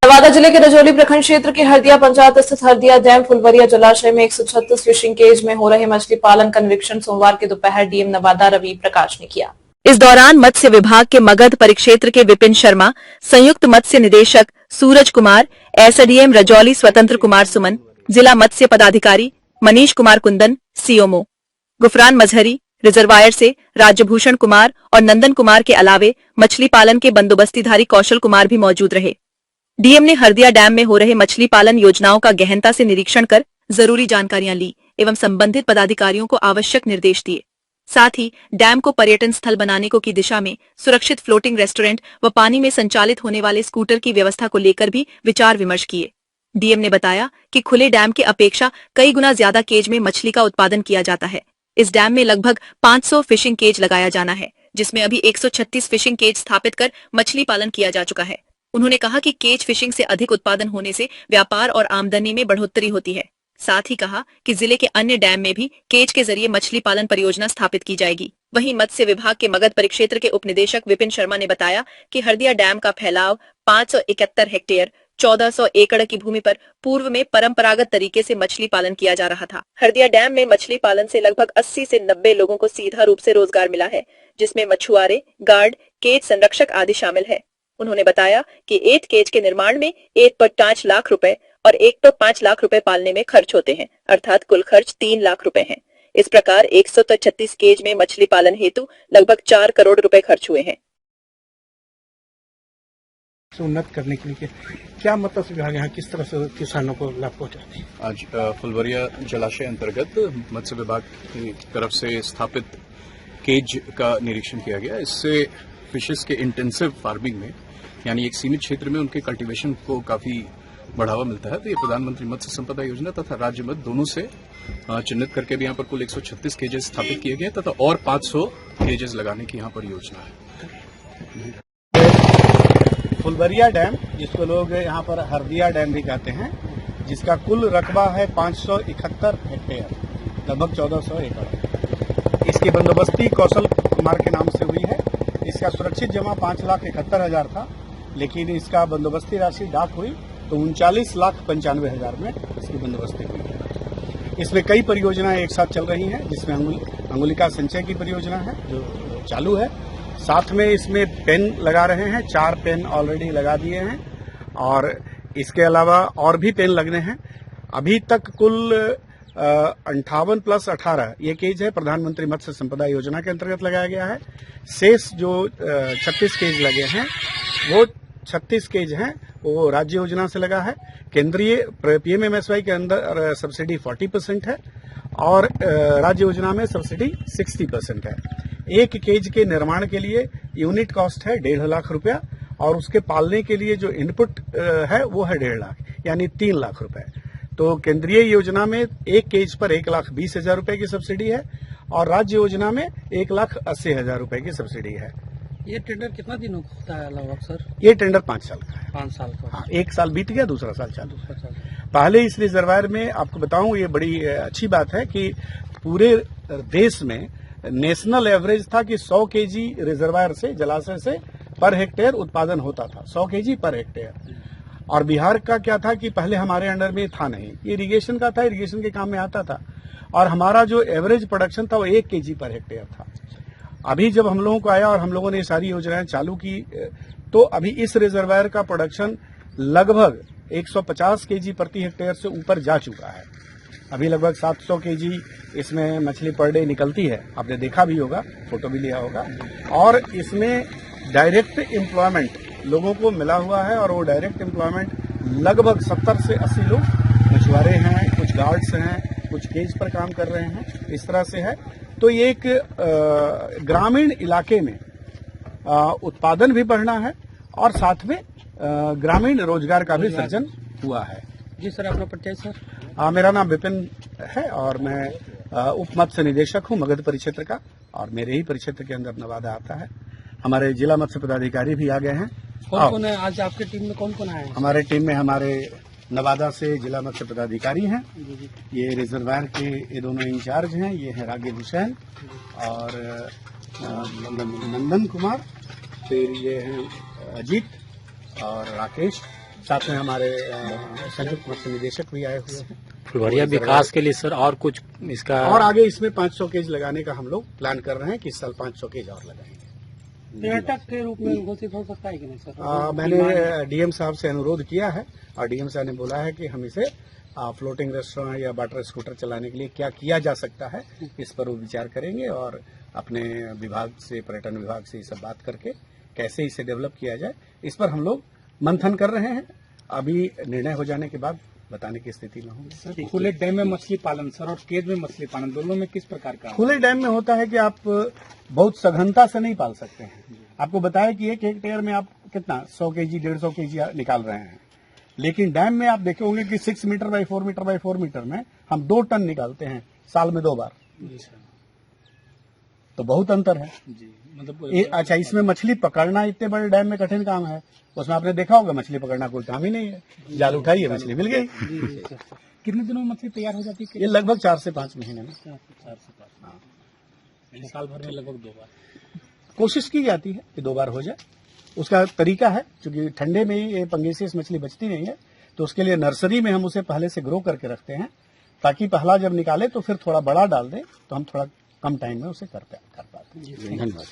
नवादा जिले के रजौली प्रखंड क्षेत्र के हरदिया पंचायत स्थित हरदिया डैम फुलवरिया जलाशय में 136 फिशिंग केज में हो रहे मछली पालन का निरीक्षण सोमवार के दोपहर डीएम नवादा रवि प्रकाश ने किया। इस दौरान मत्स्य विभाग के मगध परिक्षेत्र के विपिन शर्मा, संयुक्त मत्स्य निदेशक सूरज कुमार, एसडीएम रजौली स्वतंत्र कुमार सुमन, जिला मत्स्य पदाधिकारी मनीष कुमार कुंदन, सीओमओ गुफरान मजहरी, रिजर्वायर से राज्यभूषण कुमार और नंदन कुमार के अलावे मछली पालन के बंदोबस्तीधारी कौशल कुमार भी मौजूद रहे। डीएम ने हरदिया डैम में हो रहे मछली पालन योजनाओं का गहनता से निरीक्षण कर जरूरी जानकारियां ली एवं संबंधित पदाधिकारियों को आवश्यक निर्देश दिए। साथ ही डैम को पर्यटन स्थल बनाने को की दिशा में सुरक्षित फ्लोटिंग रेस्टोरेंट व पानी में संचालित होने वाले स्कूटर की व्यवस्था को लेकर भी विचार विमर्श किए। डीएम ने बताया कि खुले डैम की अपेक्षा कई गुना ज्यादा केज में मछली का उत्पादन किया जाता है। इस डैम में लगभग 500 फिशिंग केज लगाया जाना है, जिसमें अभी 136 फिशिंग केज स्थापित कर मछली पालन किया जा चुका है। उन्होंने कहा कि केज फिशिंग से अधिक उत्पादन होने से व्यापार और आमदनी में बढ़ोतरी होती है। साथ ही कहा कि जिले के अन्य डैम में भी केज के जरिए मछली पालन परियोजना स्थापित की जाएगी। वहीं मत्स्य विभाग के मगध परिक्षेत्र के उपनिदेशक विपिन शर्मा ने बताया कि हरदिया डैम का फैलाव 571 हेक्टेयर 1400 एकड़ की भूमि पर पूर्व में परंपरागत तरीके से मछली पालन किया जा रहा था। हरदिया डैम में मछली पालन से लगभग 80 से 90 लोगों को सीधा रूप से रोजगार मिला है, जिसमें मछुआरे, गार्ड, केज संरक्षक आदि शामिल है। उन्होंने बताया कि 8 केज के निर्माण में 1.5 लाख रुपए और 1.5 लाख रुपए पालने में खर्च होते हैं, अर्थात कुल खर्च 3 लाख रुपए है। इस प्रकार 136 केज में मछली पालन हेतु लगभग 4 करोड़ रुपए खर्च हुए हैं। उन्नत करने के लिए क्या मत्स्य विभाग यहाँ किस तरह से किसानों को लाभ पहुँचाते हैं? आज फुलवरिया जलाशय अंतर्गत मत्स्य विभाग की तरफ से स्थापित केज का निरीक्षण किया गया। इससे फिशेस के इंटेंसिव फार्मिंग में यानी एक सीमित क्षेत्र में उनके कल्टीवेशन को काफी बढ़ावा मिलता है। तो ये प्रधानमंत्री मत्स्य संपदा योजना तथा राज्य मत्स्य दोनों से चिन्हित करके भी यहाँ पर कुल 136 केजेस स्थापित किए गए तथा और 500 केजेस लगाने की यहाँ पर योजना है। फुलवरिया डैम, जिसको लोग यहाँ पर हरदिया डैम भी कहते हैं, जिसका कुल रकबा है 571 हेक्टेयर, लगभग 1400 एकड़। इसकी बंदोबस्ती कौशल कुमार के नाम से हुई है। इसका सुरक्षित जमा 5,71,000 था, लेकिन इसका बंदोबस्ती राशि डाक हुई तो 39,95,000 में इसकी बंदोबस्ती हुई है। इसमें कई परियोजनाएं एक साथ चल रही हैं, जिसमें अंगुलिका संचय की परियोजना है जो चालू है। साथ में इसमें पेन लगा रहे हैं, 4 पेन ऑलरेडी लगा दिए हैं और इसके अलावा और भी पेन लगने हैं। अभी तक कुल 58 + 18 ये केज है प्रधानमंत्री मत्स्य संपदा योजना के अंतर्गत लगाया गया है। शेष जो 36 केज लगे हैं वो 36 केज हैं वो राज्य योजना से लगा है। केंद्रीय पीएमएमएसवाई के अंदर सब्सिडी 40% है और राज्य योजना में सब्सिडी 60% है। एक केज के निर्माण के लिए यूनिट कॉस्ट है 1.5 लाख रुपया और उसके पालने के लिए जो इनपुट है वो है 1.5 लाख, यानी 3 लाख रुपए। तो केंद्रीय योजना में एक केज पर 1,20,000 रुपए की सब्सिडी है और राज्य योजना में 1,80,000 रुपए की सब्सिडी है। ये टेंडर कितना दिनों का होता है लगभग सर? ये टेंडर 5 साल का है। 5 साल का? हाँ, 1 साल बीत गया, दूसरा साल चालू। पहले इस रिजर्वायर में आपको बताऊं, ये बड़ी अच्छी बात है कि पूरे देश में नेशनल एवरेज था कि 100 केजी रिजर्वायर से, जलाशय से पर हेक्टेयर उत्पादन होता था, 100 केजी पर हेक्टेयर। और बिहार का क्या था कि पहले हमारे अंडर में था नहीं, ये इरिगेशन का था, इरिगेशन के काम में आता था और हमारा जो एवरेज प्रोडक्शन था वो 1 केजी पर हेक्टेयर था। अभी जब हम लोगों को आया और हम लोगों ने ये सारी योजनाएं चालू की तो अभी इस रिजर्वायर का प्रोडक्शन लगभग 150 केजी प्रति हेक्टेयर से ऊपर जा चुका है। अभी लगभग 700 केजी इसमें मछली पर डे निकलती है, आपने देखा भी होगा, फोटो भी लिया होगा। और इसमें डायरेक्ट एम्प्लॉयमेंट लोगों को मिला हुआ है और वो डायरेक्ट एम्प्लॉयमेंट लगभग 70 से 80 लोग मछुआरे हैं, कुछ गार्ड्स हैं, कुछ केज पर काम कर रहे हैं, इस तरह से है। तो ये एक ग्रामीण इलाके में उत्पादन भी बढ़ना है और साथ में ग्रामीण रोजगार का भी सृजन हुआ है। जी सर, अपना परिचय सर? मेरा नाम विपिन है और मैं उप मत्स्य निदेशक हूँ मगध परिक्षेत्र का और मेरे ही परिक्षेत्र के अंदर नवादा आता है। हमारे जिला मत्स्य पदाधिकारी भी आ गए हैं। कौन है आज आपके टीम में? कौन आए हैं? हमारे टीम में हमारे नवादा से जिला मत्स्य पदाधिकारी हैं, ये रिजर्वायर के ये दोनों इंचार्ज हैं, ये है रागिब हुसैन और नंदन कुमार, फिर ये हैं अजीत और राकेश, साथ में हमारे संयुक्त मत्स्य निदेशक भी आए हुए हैं। फुलवरिया विकास के लिए सर और कुछ इसका और आगे इसमें 500 केज लगाने का हम लोग प्लान कर रहे हैं कि इस साल 500 केज और लगाएंगे। पर्यटक के रूप में घोषित हो सकता है कि नहीं सर? मैंने डीएम साहब से अनुरोध किया है और डीएम साहब ने बोला है कि हम इसे फ्लोटिंग रेस्टोरेंट या वाटर स्कूटर चलाने के लिए क्या किया जा सकता है, इस पर वो विचार करेंगे और अपने विभाग से, पर्यटन विभाग से ये सब बात करके कैसे इसे डेवलप किया जाए, इस पर हम लोग मंथन कर रहे हैं। अभी निर्णय हो जाने के बाद बताने की स्थिति में होंगे। खुले डैम में मछली पालन सर और केज में मछली पालन दोनों में किस प्रकार का? खुले डैम में होता है कि आप बहुत सघनता से नहीं पाल सकते हैं। आपको बताया कि 1 हेक्टेयर में आप कितना 100 केजी 150 केजी निकाल रहे हैं, लेकिन डैम में आप देखे होंगे कि 6 metre by 4 metre by 4 metre में हम 2 टन निकालते हैं साल में 2 बार। तो बहुत अंतर है जी, मतलब अच्छा, इसमें मछली पकड़ना इतने बड़े डैम में कठिन काम है। उसमें आपने देखा होगा मछली पकड़ना कोई काम ही नहीं है, जाल उठाइए मछली मिल गई। कितने दिनों में मछली तैयार हो जाती है? ये लगभग 4 से 5 महीने में 4 से 5 साल भर में लगभग 2 बार कोशिश की जाती है कि 2 बार हो जाए। उसका तरीका है, क्योंकि ठंडे में ये पंगेसियस मछली बचती नहीं है, तो उसके लिए नर्सरी में हम उसे पहले से ग्रो करके रखते हैं, ताकि पहला जब निकाले तो फिर थोड़ा बड़ा डाल दें तो हम थोड़ा कम टाइम में उसे कर पाते हैं। धन्यवाद।